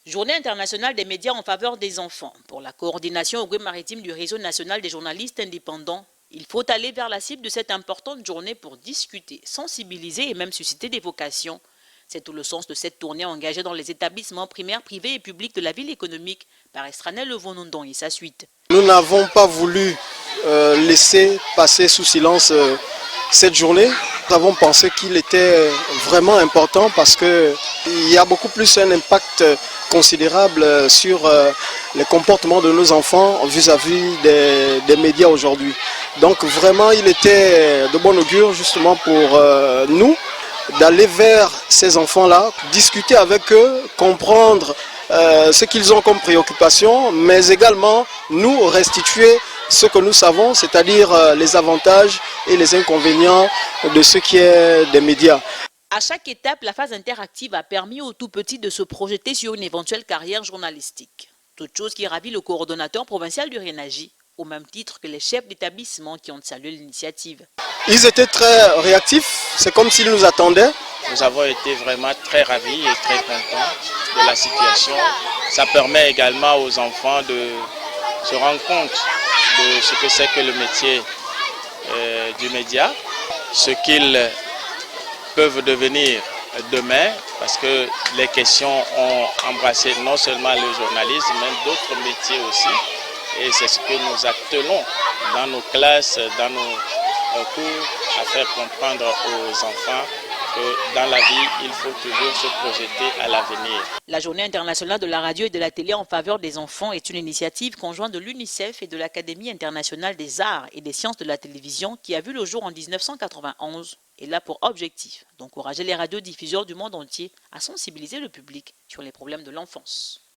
Journée internationale des médias en faveur des enfants. Pour la coordination au groupe maritime du réseau national des journalistes indépendants, il faut aller vers la cible de cette importante journée pour discuter, sensibiliser et même susciter des vocations. C'est tout le sens de cette tournée engagée dans les établissements primaires, privés et publics de la ville économique par Estranel Levonondon et sa suite. Nous n'avons pas voulu laisser passer sous silence cette journée. Nous avons pensé qu'il était vraiment important parce qu'il y a beaucoup plus un impact considérable sur les comportements de nos enfants vis-à-vis des médias aujourd'hui. Donc vraiment, il était de bon augure justement pour nous d'aller vers ces enfants-là, discuter avec eux, comprendre ce qu'ils ont comme préoccupation, mais également nous restituer ce que nous savons, c'est-à-dire les avantages et les inconvénients de ce qui est des médias. À chaque étape, la phase interactive a permis aux tout-petits de se projeter sur une éventuelle carrière journalistique. Toute chose qui ravit le coordonnateur provincial du RENAGI, au même titre que les chefs d'établissement qui ont salué l'initiative. Ils étaient très réactifs, c'est comme s'ils nous attendaient. Nous avons été vraiment très ravis et très contents de la situation. Ça permet également aux enfants de se rendre compte de ce que c'est que le métier du média, ce qu'ils peuvent devenir demain, parce que les questions ont embrassé non seulement le journalisme, mais d'autres métiers aussi. Et c'est ce que nous attelons dans nos classes, dans nos cours, à faire comprendre aux enfants que dans la vie, il faut toujours se projeter à l'avenir. La Journée internationale de la radio et de la télé en faveur des enfants est une initiative conjointe de l'UNICEF et de l'Académie internationale des arts et des sciences de la télévision qui a vu le jour en 1991 et là pour objectif d'encourager les radiodiffuseurs du monde entier à sensibiliser le public sur les problèmes de l'enfance.